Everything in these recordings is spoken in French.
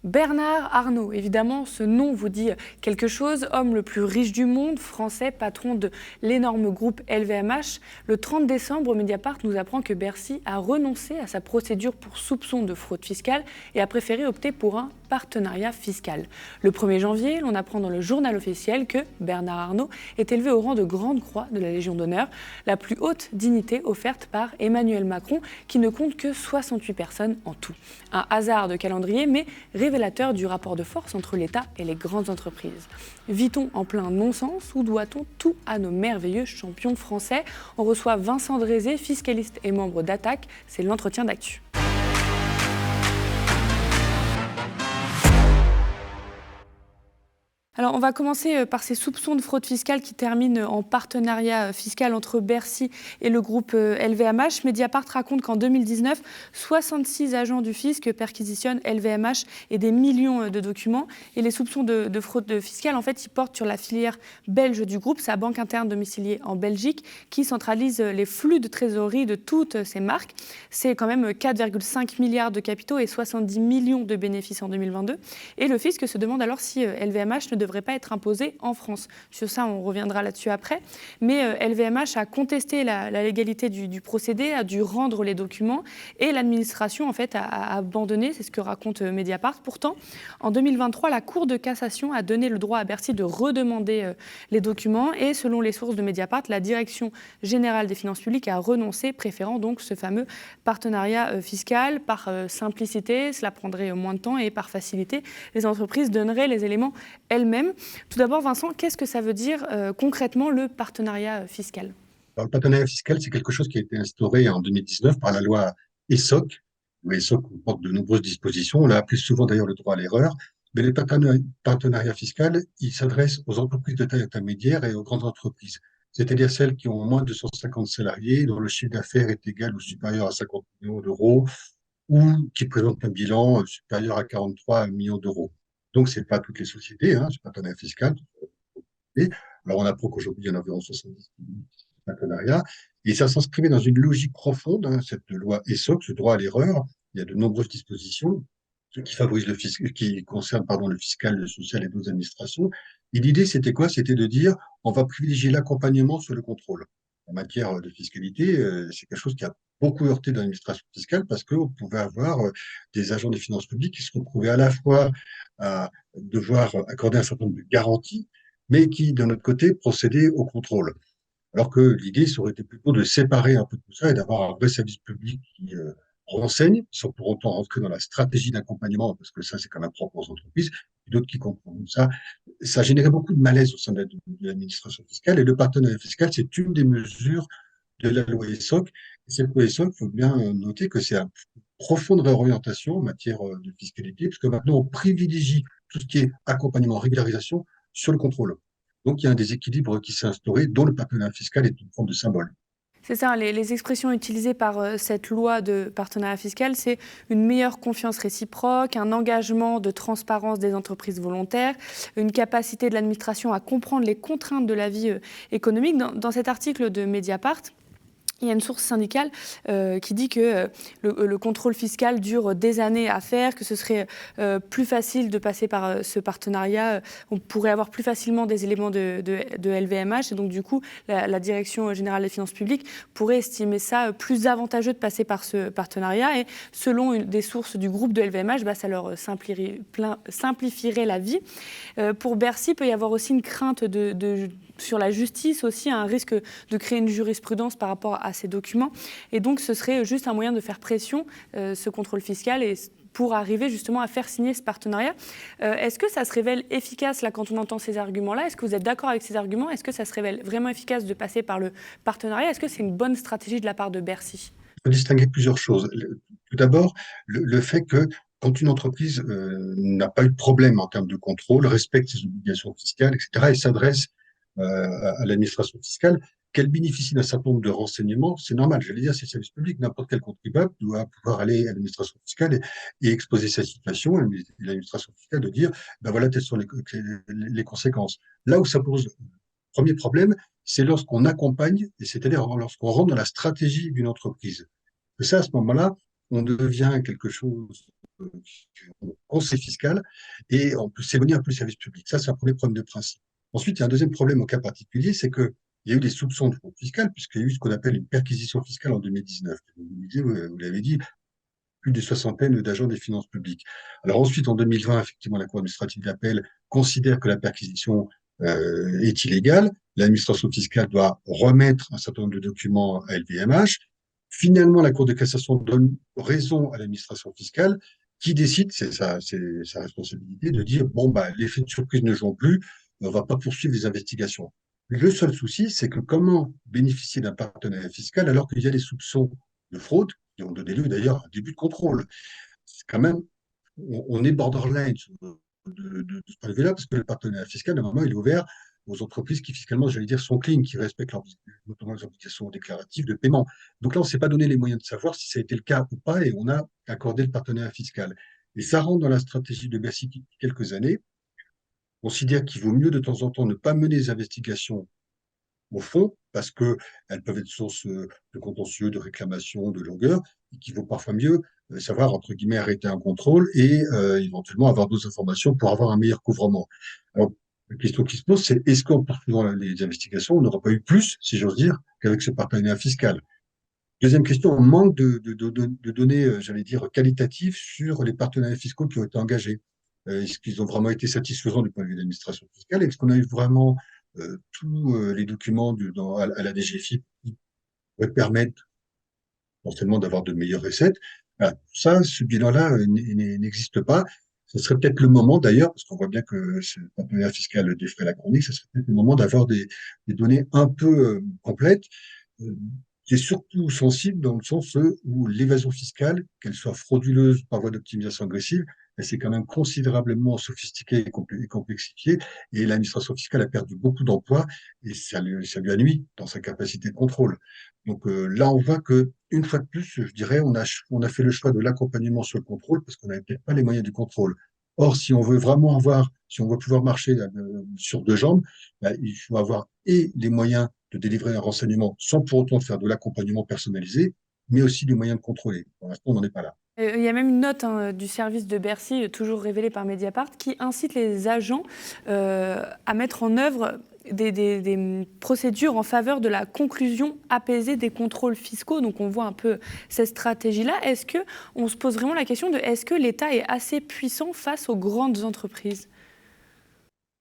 Bernard Arnault, évidemment, ce nom vous dit quelque chose. Homme le plus riche du monde, français, patron de l'énorme groupe LVMH. Le 30 décembre, Mediapart nous apprend que Bercy a renoncé à sa procédure pour soupçon de fraude fiscale et a préféré opter pour un partenariat fiscal. Le 1er janvier, l'on apprend dans le journal officiel que Bernard Arnault est élevé au rang de Grande Croix de la Légion d'honneur, la plus haute dignité offerte par Emmanuel Macron, qui ne compte que 68 personnes en tout. Un hasard de calendrier, mais révélateur du rapport de force entre l'État et les grandes entreprises. Vit-on en plein non-sens ou doit-on tout à nos merveilleux champions français? On reçoit Vincent Drézé, fiscaliste et membre d'Attaque. C'est l'entretien d'actu. Alors, on va commencer par ces soupçons de fraude fiscale qui terminent en partenariat fiscal entre Bercy et le groupe LVMH. Mediapart raconte qu'en 2019, 66 agents du fisc perquisitionnent LVMH et des millions de documents. Et les soupçons de fraude fiscale, en fait, ils portent sur la filière belge du groupe, sa banque interne domiciliée en Belgique, qui centralise les flux de trésorerie de toutes ces marques. C'est quand même 4,5 milliards de capitaux et 70 millions de bénéfices en 2022. Et le fisc se demande alors si LVMH ne devrait pas être imposé en France. Sur ça, on reviendra là-dessus après. Mais LVMH a contesté la légalité du procédé, a dû rendre les documents et l'administration en fait, a abandonné, c'est ce que raconte Mediapart. Pourtant, en 2023, la Cour de cassation a donné le droit à Bercy de redemander les documents et selon les sources de Mediapart, la Direction générale des finances publiques a renoncé, préférant donc ce fameux partenariat fiscal. Par simplicité, cela prendrait moins de temps et par facilité, les entreprises donneraient les éléments elles-mêmes. Tout d'abord, Vincent, qu'est-ce que ça veut dire concrètement le partenariat fiscal? Alors, le partenariat fiscal, c'est quelque chose qui a été instauré en 2019 par la loi ESSOC. Le ESSOC comporte de nombreuses dispositions. On l'a appelé souvent d'ailleurs le droit à l'erreur. Mais le partenariat fiscal, il s'adresse aux entreprises de taille intermédiaire et aux grandes entreprises, c'est-à-dire celles qui ont moins de 150 salariés, dont le chiffre d'affaires est égal ou supérieur à 50 millions d'euros, ou qui présentent un bilan supérieur à 43 millions d'euros. Donc, ce n'est pas toutes les sociétés, hein, ce partenariat fiscal. Alors, on apprend qu'aujourd'hui, il y en a environ 70 partenariats. Et ça s'inscrivait dans une logique profonde, hein, cette loi ESSOC, ce droit à l'erreur. Il y a de nombreuses dispositions qui favorisent qui concernent, le fiscal, le social et d'autres administrations. Et l'idée, c'était quoi? C'était de dire, on va privilégier l'accompagnement sur le contrôle. En matière de fiscalité, c'est quelque chose qui a beaucoup heurté dans l'administration fiscale parce qu'on pouvait avoir des agents des finances publiques qui se retrouvaient à la fois à devoir accorder un certain nombre de garanties, mais qui, d'un autre côté, procédaient au contrôle. Alors que l'idée, ça aurait été plutôt de séparer un peu tout ça et d'avoir un vrai service public qui renseigne, sans pour autant rentrer dans la stratégie d'accompagnement, parce que ça, c'est quand même propre aux entreprises, et d'autres qui comprennent ça. Ça générait beaucoup de malaise au sein de l'administration fiscale, et le partenariat fiscal, c'est une des mesures de la loi ESSOC. Et cette loi ESSOC, il faut bien noter que c'est une profonde réorientation en matière de fiscalité, puisque maintenant, on privilégie tout ce qui est accompagnement, régularisation sur le contrôle. Donc, il y a un déséquilibre qui s'est instauré, dont le partenariat fiscal est une forme de symbole. C'est ça, les expressions utilisées par cette loi de partenariat fiscal, c'est une meilleure confiance réciproque, un engagement de transparence des entreprises volontaires, une capacité de l'administration à comprendre les contraintes de la vie économique. Dans cet article de Mediapart, il y a une source syndicale qui dit que le contrôle fiscal dure des années à faire, que ce serait plus facile de passer par ce partenariat. On pourrait avoir plus facilement des éléments de LVMH. Et donc, du coup, la Direction générale des finances publiques pourrait estimer ça plus avantageux de passer par ce partenariat. Et selon des sources du groupe de LVMH, ça leur simplifierait la vie. Pour Bercy, il peut y avoir aussi une crainte sur la justice, aussi un risque de créer une jurisprudence par rapport à ces documents. Et donc, ce serait juste un moyen de faire pression, ce contrôle fiscal, et pour arriver justement à faire signer ce partenariat. Est-ce que ça se révèle efficace, là, quand on entend ces arguments-là? Est-ce que vous êtes d'accord avec ces arguments? Est-ce que ça se révèle vraiment efficace de passer par le partenariat? Est-ce que c'est une bonne stratégie de la part de Bercy? Il faut distinguer plusieurs choses. Tout d'abord, le fait que quand une entreprise n'a pas eu de problème en termes de contrôle, respecte ses obligations fiscales, etc., et s'adresse à l'administration fiscale, qu'elle bénéficie d'un certain nombre de renseignements, c'est normal. J'allais dire, c'est le service public. N'importe quel contribuable doit pouvoir aller à l'administration fiscale et exposer sa situation. Et l'administration fiscale de dire, ben voilà, telles sont les conséquences. Là où ça pose premier problème, c'est lorsqu'on accompagne, et c'est-à-dire lorsqu'on rentre dans la stratégie d'une entreprise. Et ça, à ce moment-là, on devient quelque chose conseil fiscal et on peut s'éloigner un peu du service public. Ça, c'est un premier problème de principe. Ensuite, il y a un deuxième problème au cas particulier, c'est qu'il y a eu des soupçons de fraude fiscale, puisqu'il y a eu ce qu'on appelle une perquisition fiscale en 2019. Vous l'avez dit, plus de soixantaine d'agents des finances publiques. Alors ensuite, en 2020, effectivement, la Cour administrative d'appel considère que la perquisition est illégale. L'administration fiscale doit remettre un certain nombre de documents à LVMH. Finalement, la Cour de cassation donne raison à l'administration fiscale qui décide, c'est sa responsabilité, de dire, bon, bah, l'effet de surprise ne joue plus, on ne va pas poursuivre les investigations. Le seul souci, c'est que comment bénéficier d'un partenariat fiscal alors qu'il y a des soupçons de fraude qui ont donné lieu d'ailleurs à un début de contrôle. C'est quand même, on est borderline de ce point de vue-là, parce que le partenariat fiscal, normalement, il est ouvert aux entreprises qui, fiscalement, j'allais dire, sont clean, qui respectent notamment les obligations déclaratives de paiement. Donc là, on ne s'est pas donné les moyens de savoir si ça a été le cas ou pas, et on a accordé le partenariat fiscal. Et ça rentre dans la stratégie de Bercy depuis quelques années. On considère qu'il vaut mieux de temps en temps ne pas mener des investigations au fond, parce qu'elles peuvent être source de contentieux, de réclamations, de longueur, et qu'il vaut parfois mieux savoir, entre guillemets, arrêter un contrôle et éventuellement avoir d'autres informations pour avoir un meilleur couvrement. Alors, la question qui se pose, c'est est-ce qu'en poursuivant les investigations, on n'aura pas eu plus, si j'ose dire, qu'avec ce partenariat fiscal? Deuxième question, on manque de données, j'allais dire, qualitatives sur les partenariats fiscaux qui ont été engagés. Est-ce qu'ils ont vraiment été satisfaisants du point de vue de l'administration fiscale? Est-ce qu'on a eu vraiment tous les documents à la DGFiP qui pourraient permettre potentiellement d'avoir de meilleures recettes? Voilà. Ça, ce bilan-là n'existe pas. Ce serait peut-être le moment, d'ailleurs, parce qu'on voit bien que ce partenariat fiscal défraie la chronique, ce serait peut-être le moment d'avoir des données un peu complètes, euh, qui est surtout sensible dans le sens où l'évasion fiscale, qu'elle soit frauduleuse par voie d'optimisation agressive, elle s'est quand même considérablement sophistiquée et complexifiée, et l'administration fiscale a perdu beaucoup d'emplois, et ça lui a nui dans sa capacité de contrôle. Donc là, on voit que une fois de plus, je dirais, on a fait le choix de l'accompagnement sur le contrôle parce qu'on n'avait peut-être pas les moyens du contrôle. Or, si on veut vraiment avoir, si on veut pouvoir marcher sur deux jambes, ben, il faut avoir et les moyens de délivrer un renseignement sans pour autant faire de l'accompagnement personnalisé, mais aussi les moyens de contrôler. Pour l'instant, on n'en est pas là. Il y a même une note du service de Bercy, toujours révélée par Mediapart, qui incite les agents à mettre en œuvre des procédures en faveur de la conclusion apaisée des contrôles fiscaux. Donc on voit un peu cette stratégie-là. Est-ce qu'on se pose vraiment la question de est-ce que l'État est assez puissant face aux grandes entreprises?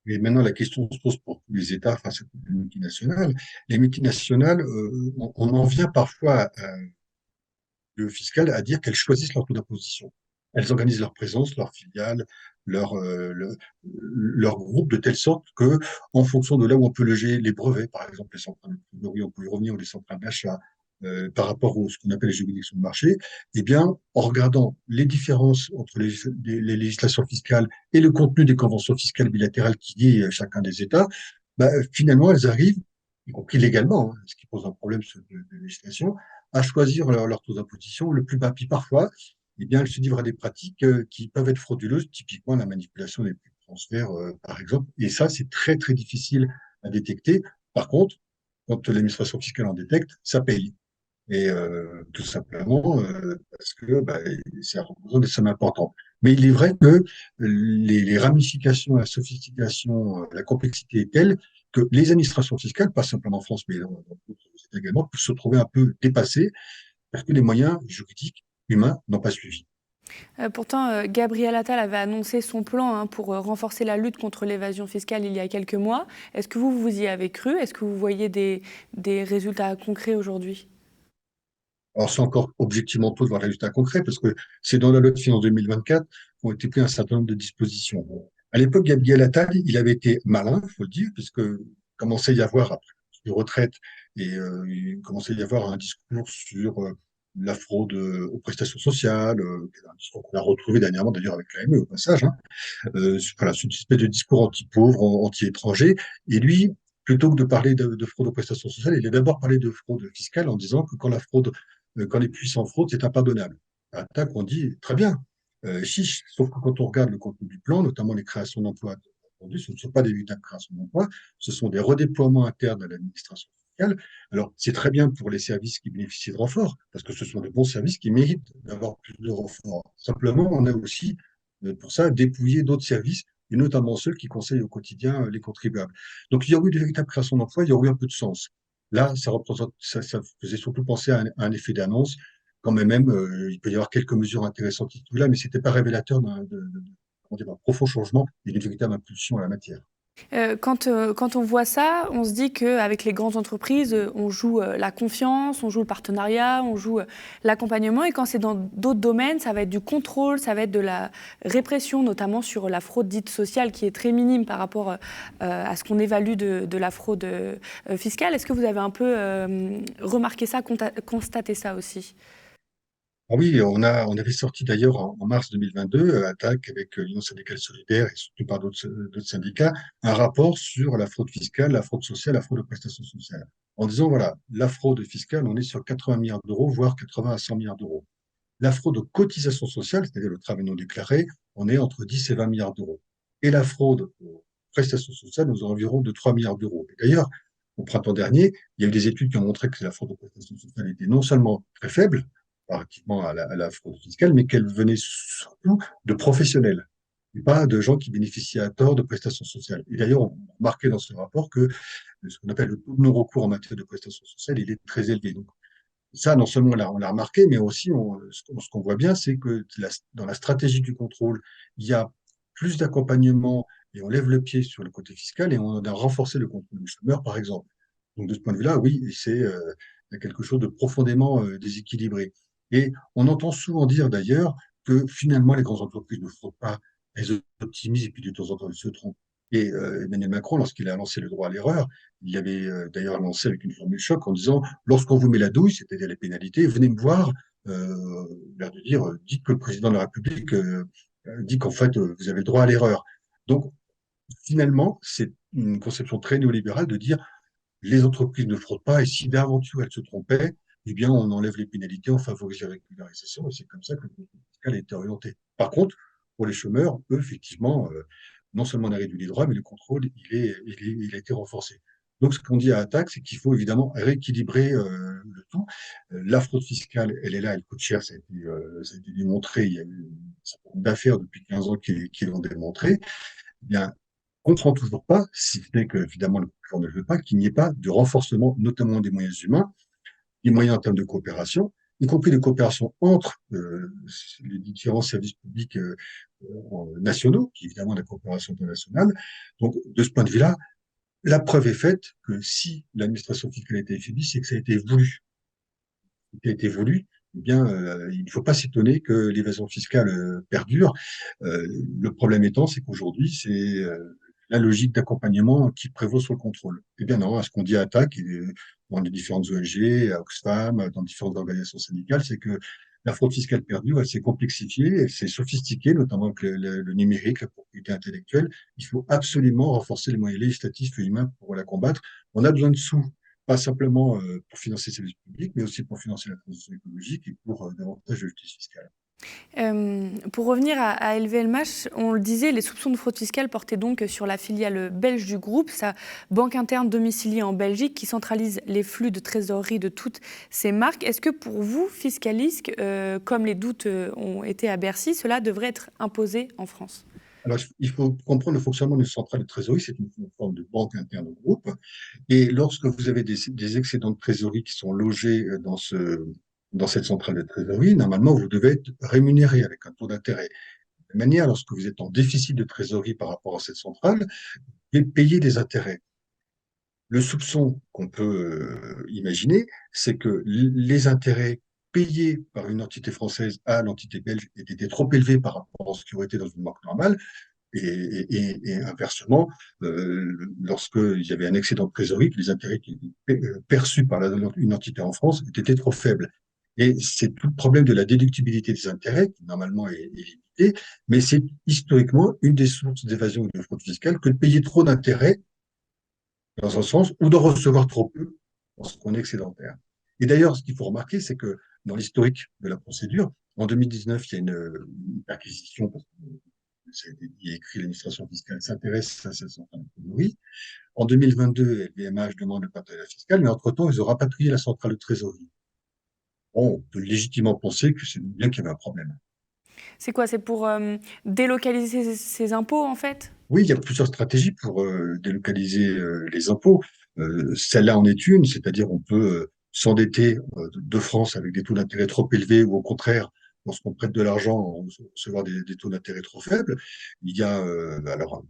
Et maintenant, la question se pose pour tous les États face à toutes les multinationales. Les multinationales, on en vient parfois le fiscal à dire qu'elles choisissent leur taux d'imposition. Elles organisent leur présence, leur filiale, leur groupe de telle sorte que, en fonction de là où on peut loger les brevets, par exemple les centrales de trésorerie, on peut y revenir, ou les centrales d'achat, par rapport à ce qu'on appelle les juridictions de marché, eh bien, en regardant les différences entre les législations fiscales et le contenu des conventions fiscales bilatérales qui lient chacun des États, bah, finalement, elles arrivent, y compris légalement, hein, ce qui pose un problème de législation, à choisir leur taux d'imposition le plus bas. Puis parfois, eh bien, elles se livrent à des pratiques qui peuvent être frauduleuses, typiquement la manipulation des prix de transfert, par exemple. Et ça, c'est très, très difficile à détecter. Par contre, quand l'administration fiscale en détecte, ça paye. Et tout simplement parce que bah, ça représente des sommes importantes. Mais il est vrai que les ramifications, la sophistication, la complexité est telle que les administrations fiscales, pas simplement en France, mais dans d'autres États également, peuvent se trouver un peu dépassées parce que les moyens juridiques humains n'ont pas suivi. Pourtant, Gabriel Attal avait annoncé son plan pour renforcer la lutte contre l'évasion fiscale il y a quelques mois. Est-ce que vous y avez cru? Est-ce que vous voyez des résultats concrets aujourd'hui? Alors, c'est encore objectivement tôt de voir les résultats concrets parce que c'est dans la loi de finances 2024 qu'ont été pris un certain nombre de dispositions. Bon, à l'époque, Gabriel Attal, il avait été malin, il faut le dire, puisque commençait à y avoir, après les retraites, et il commençait à y avoir un discours sur la fraude aux prestations sociales, un discours qu'on a retrouvé dernièrement d'ailleurs avec l'AME au passage. Hein. Voilà, c'est une espèce de discours anti-pauvre, anti-étranger. Et lui, plutôt que de parler de fraude aux prestations sociales, il a d'abord parlé de fraude fiscale en disant que quand les puissants fraudent, c'est impardonnable. À l'attaque, on dit très bien, chiche, sauf que quand on regarde le contenu du plan, notamment les créations d'emplois, ce ne sont pas des véritables créations d'emplois, ce sont des redéploiements internes à l'administration fiscale. Alors, c'est très bien pour les services qui bénéficient de renforts, parce que ce sont de bons services qui méritent d'avoir plus de renforts. Simplement, on a aussi, pour ça, dépouillé d'autres services, et notamment ceux qui conseillent au quotidien les contribuables. Donc, il y aurait eu de véritables créations d'emplois, il y aurait eu un peu de sens. Là, ça faisait surtout penser à un effet d'annonce. Quand même, il peut y avoir quelques mesures intéressantes ici ou là, mais ce n'était pas révélateur comment dire, d'un profond changement et d'une véritable impulsion à la matière. Quand on voit ça, on se dit qu'avec les grandes entreprises, on joue la confiance, on joue le partenariat, on joue l'accompagnement. Et quand c'est dans d'autres domaines, ça va être du contrôle, ça va être de la répression, notamment sur la fraude dite sociale, qui est très minime par rapport à ce qu'on évalue de la fraude fiscale. Est-ce que vous avez un peu remarqué ça, constaté ça aussi? Ah oui, on avait sorti d'ailleurs en mars 2022, ATTAC avec l'Union syndicale solidaire et surtout par d'autres syndicats, un rapport sur la fraude fiscale, la fraude sociale, la fraude aux prestations sociales. En disant, voilà, la fraude fiscale, on est sur 80 milliards d'euros, voire 80 à 100 milliards d'euros. La fraude aux cotisations sociales, c'est-à-dire le travail non déclaré, on est entre 10 et 20 milliards d'euros. Et la fraude aux prestations sociales, nous environ de 3 milliards d'euros. Et d'ailleurs, au printemps dernier, il y a eu des études qui ont montré que la fraude aux prestations sociales était non seulement très faible, relativement à la fraude fiscale, mais qu'elle venait surtout de professionnels, et pas de gens qui bénéficiaient à tort de prestations sociales. Et d'ailleurs, on remarquait dans ce rapport que ce qu'on appelle le taux de non-recours en matière de prestations sociales, il est très élevé. Donc, ça, non seulement on l'a remarqué, mais aussi ce qu'on voit bien, c'est que dans la stratégie du contrôle, il y a plus d'accompagnement et on lève le pied sur le côté fiscal et on a renforcé le contrôle du chômeur, par exemple. Donc, de ce point de vue-là, oui, il y a quelque chose de profondément déséquilibré. Et on entend souvent dire d'ailleurs que finalement, les grandes entreprises ne fraudent pas, elles optimisent et puis de temps en temps, elles se trompent. Et Emmanuel Macron, lorsqu'il a lancé le droit à l'erreur, il avait d'ailleurs lancé avec une formule choc en disant lorsqu'on vous met la douille, c'est-à-dire les pénalités, venez me voir, l'air de dire, dites que le président de la République dit qu'en fait, vous avez le droit à l'erreur. Donc, finalement, c'est une conception très néolibérale de dire les entreprises ne fraudent pas et si d'aventure elles se trompaient, eh bien, on enlève les pénalités, on favorise la régularisation et c'est comme ça que le contrôle fiscal a été orienté. Par contre, pour les chômeurs, eux, effectivement, non seulement on a réduit les droits, mais le contrôle, il a été renforcé. Donc, ce qu'on dit à Attaque, c'est qu'il faut évidemment rééquilibrer le tout. La fraude fiscale, elle est là, elle coûte cher, ça a été démontré. Il y a eu un certain nombre d'affaires depuis 15 ans qui l'ont démontré. Eh bien, on ne comprend toujours pas, si ce n'est que, évidemment, le gouvernement ne veut pas, qu'il n'y ait pas de renforcement, notamment des moyens humains, des moyens en termes de coopération, y compris de coopération entre les différents services publics nationaux, qui est évidemment la coopération internationale. Donc, de ce point de vue-là, la preuve est faite que si l'administration fiscale a été affaiblie, c'est que ça a été voulu. Ça a été voulu. Eh bien, il ne faut pas s'étonner que l'évasion fiscale perdure. Le problème étant, c'est qu'aujourd'hui, c'est la logique d'accompagnement qui prévaut sur le contrôle. Eh bien non, ce qu'on dit à Attaque, dans les différentes ONG, à Oxfam, dans différentes organisations syndicales, c'est que la fraude fiscale perdure, elle s'est complexifiée, elle s'est sophistiquée, notamment avec le numérique, la propriété intellectuelle. Il faut absolument renforcer les moyens législatifs et humains pour la combattre. On a besoin de sous, pas simplement pour financer les services publics, mais aussi pour financer la transition écologique et pour davantage de justice fiscale. Pour revenir à LVMH, on le disait, les soupçons de fraude fiscale portaient donc sur la filiale belge du groupe, sa banque interne domiciliée en Belgique qui centralise les flux de trésorerie de toutes ces marques. Est-ce que pour vous, fiscalistes, comme les doutes ont été à Bercy, cela devrait être imposé en France? Alors, il faut comprendre le fonctionnement d'une centrale de trésorerie, c'est une forme de banque interne au groupe. Et lorsque vous avez des excédents de trésorerie qui sont logés dans cette centrale de trésorerie, normalement, vous devez être rémunéré avec un taux d'intérêt. De manière, lorsque vous êtes en déficit de trésorerie par rapport à cette centrale, vous devez payer des intérêts. Le soupçon qu'on peut imaginer, c'est que les intérêts payés par une entité française à l'entité belge étaient trop élevés par rapport à ce qui aurait été dans une banque normale, et inversement, lorsqu'il y avait un excédent de trésorerie, les intérêts qui étaient perçus par une entité en France étaient trop faibles. Et c'est tout le problème de la déductibilité des intérêts, qui normalement est limitée, mais c'est historiquement une des sources d'évasion ou de fraude fiscale que de payer trop d'intérêts dans un sens, ou d'en recevoir trop peu lorsqu'on est excédentaire. Et d'ailleurs, ce qu'il faut remarquer, c'est que dans l'historique de la procédure, en 2019, il y a une perquisition, parce que ça a été dit et écrit, l'administration fiscale s'intéresse à cette centrale trésorerie. En 2022, LVMH demande le partenariat fiscal, mais entre-temps, ils ont rapatrié la centrale de trésorerie. Bon, on peut légitimement penser que c'est bien qu'il y avait un problème. C'est quoi? C'est pour délocaliser ces impôts, en fait? Oui, il y a plusieurs stratégies pour délocaliser les impôts. Celle-là en est une, c'est-à-dire on peut s'endetter de France avec des taux d'intérêt trop élevés ou au contraire, lorsqu'on prête de l'argent, on recevoir des taux d'intérêt trop faibles. Il y a, alors,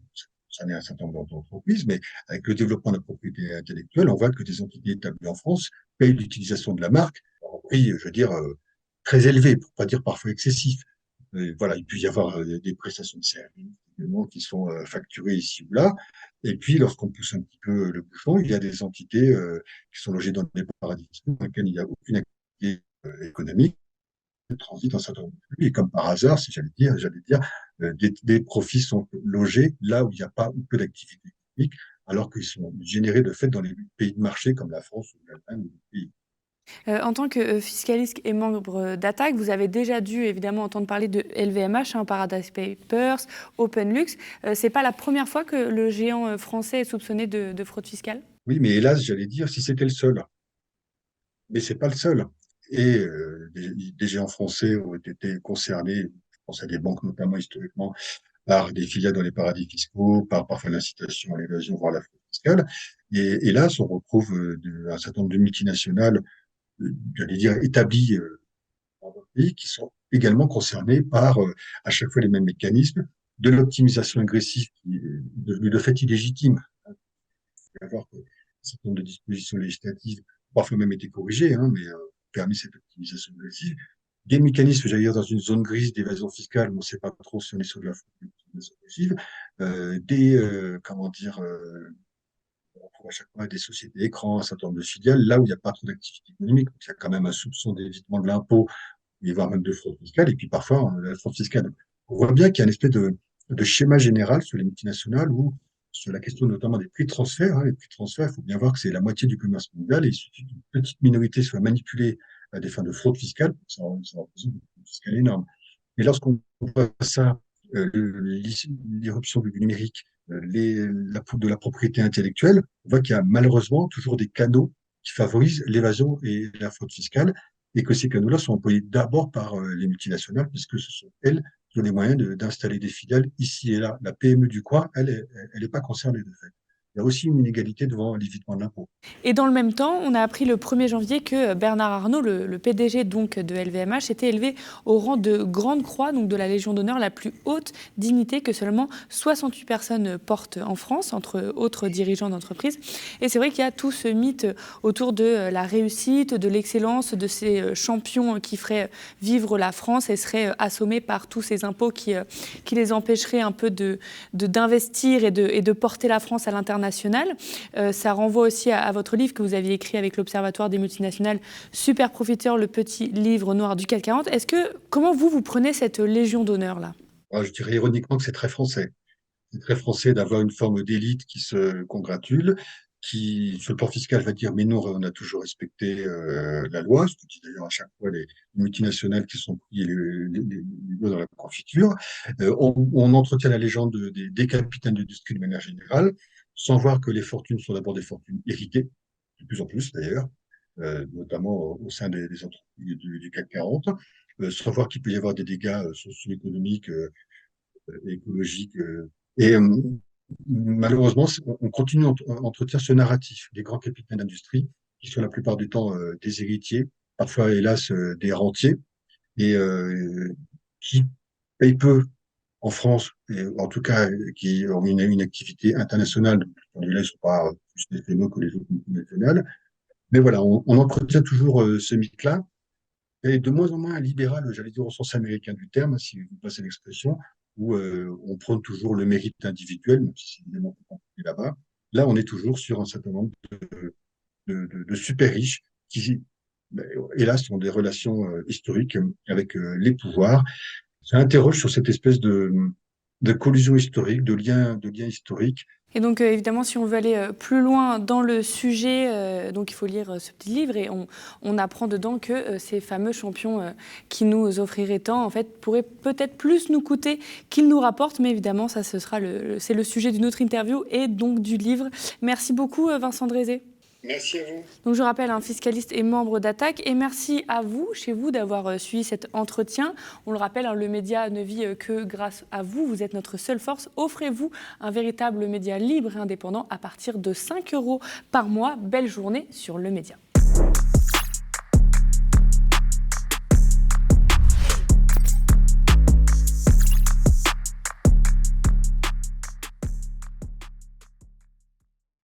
ça n'est un certain nombre d'entreprises, mais avec le développement de la propriété intellectuelle, on voit que des entités établies en France payent l'utilisation de la marque à un prix, je veux dire, très élevé, pour pas dire parfois excessif. Voilà, il peut y avoir des prestations de services également qui sont facturées ici ou là. Et puis, lorsqu'on pousse un petit peu le bouchon, il y a des entités qui sont logées dans des paradis fiscaux dans lesquels il n'y a aucune activité économique, transit un certain nombre de flux. Et comme par hasard, si j'allais dire, des profits sont logés là où il n'y a pas ou peu d'activité économique, alors qu'ils sont générés de fait dans les pays de marché comme la France ou l'Allemagne ou d'autres pays. En tant que fiscaliste et membre d'Attaque, vous avez déjà dû évidemment entendre parler de LVMH, hein, Paradise Papers, OpenLux. C'est pas la première fois que le géant français est soupçonné de fraude fiscale? Oui, mais hélas, j'allais dire, si c'était le seul. Mais c'est pas le seul. Et des géants français ont été concernés, je pense à des banques notamment historiquement, par des filiales dans les paradis fiscaux, par parfois l'incitation à l'évasion, voire la fraude fiscale. Et hélas, on retrouve un certain nombre de multinationales, j'allais dire, établies dans d'autres pays, qui sont également concernées par à chaque fois les mêmes mécanismes de l'optimisation agressive qui est devenue de fait illégitime. Il faut savoir que un certain nombre de dispositions législatives, parfois même été corrigées, hein, mais permis cette optimisation agressive. Des mécanismes, j'allais dire, dans une zone grise d'évasion fiscale, on ne sait pas trop si on est sur de la optimisation agressive, comment dire, on trouve à chaque fois des sociétés écrans, un certain nombre de filiales, là où il n'y a pas trop d'activité économique, donc il y a quand même un soupçon d'évitement de l'impôt, et voire même de fraude fiscale, et puis parfois la fraude fiscale. On voit bien qu'il y a une espèce de schéma général sur les multinationales où, sur la question notamment des prix de transfert, hein, les prix de transfert, il faut bien voir que c'est la moitié du commerce mondial et il suffit qu'une petite minorité soit manipulée à des fins de fraude fiscale, ça représente une fraude fiscale énorme. Et lorsqu'on voit ça, l'irruption du numérique, de la propriété intellectuelle, on voit qu'il y a malheureusement toujours des canaux qui favorisent l'évasion et la fraude fiscale, et que ces canaux-là sont employés d'abord par les multinationales, puisque ce sont elles qui ont les moyens d'installer des filiales ici et là. La PME du coin, elle n'est pas concernée de fait. Il y a aussi une inégalité devant l'évitement de l'impôt. Et dans le même temps, on a appris le 1er janvier que Bernard Arnault, le PDG donc de LVMH, était élevé au rang de Grande Croix, donc de la Légion d'honneur, la plus haute dignité que seulement 68 personnes portent en France, entre autres dirigeants d'entreprise. Et c'est vrai qu'il y a tout ce mythe autour de la réussite, de l'excellence, de ces champions qui feraient vivre la France et seraient assommés par tous ces impôts qui les empêcheraient un peu d'investir et de porter la France à l'international. Ça renvoie aussi à votre livre que vous aviez écrit avec l'Observatoire des multinationales, Super Profiteur, le petit livre noir du CAC 40. Comment vous prenez cette légion d'honneur-là? Je dirais ironiquement que c'est très français. C'est très français d'avoir une forme d'élite qui se congratule, qui, sur le plan fiscal, va dire, mais nous, on a toujours respecté la loi, ce que disent d'ailleurs à chaque fois les multinationales qui sont pris les doigts dans la confiture. On entretient la légende des capitaines d'industrie de manière générale, sans voir que les fortunes sont d'abord des fortunes héritées, de plus en plus d'ailleurs, notamment au sein des entreprises du CAC 40, sans voir qu'il peut y avoir des dégâts socio-économiques, écologiques. Et malheureusement, on continue à entretenir ce narratif des grands capitaines d'industrie, qui sont la plupart du temps des héritiers, parfois hélas des rentiers, et qui payent peu en France, et en tout cas qui ont une activité internationale. Là, ils ne sont pas plus des phénomènes que les autres multinationales. Mais voilà, on entretient toujours ce mythe-là, et de moins en moins un libéral, j'allais dire au sens américain du terme, si vous passez l'expression, où on prône toujours le mérite individuel, même si c'est évidemment plus compliqué là-bas. Là, on est toujours sur un certain nombre de super riches qui, ben, hélas, ont des relations historiques avec les pouvoirs. Ça interroge sur cette espèce de collusion historique, de liens historiques. Et donc, évidemment, si on veut aller plus loin dans le sujet, donc il faut lire ce petit livre et on apprend dedans que ces fameux champions qui nous offriraient tant, en fait, pourraient peut-être plus nous coûter qu'ils nous rapportent. Mais évidemment, ça, c'est le sujet d'une autre interview et donc du livre. Merci beaucoup, Vincent Drézé. Merci à vous. Donc je rappelle, un fiscaliste et membre d'Attaque. Et merci à vous, chez vous, d'avoir suivi cet entretien. On le rappelle, le média ne vit que grâce à vous. Vous êtes notre seule force. Offrez-vous un véritable média libre et indépendant à partir de 5 € par mois. Belle journée sur Le Média.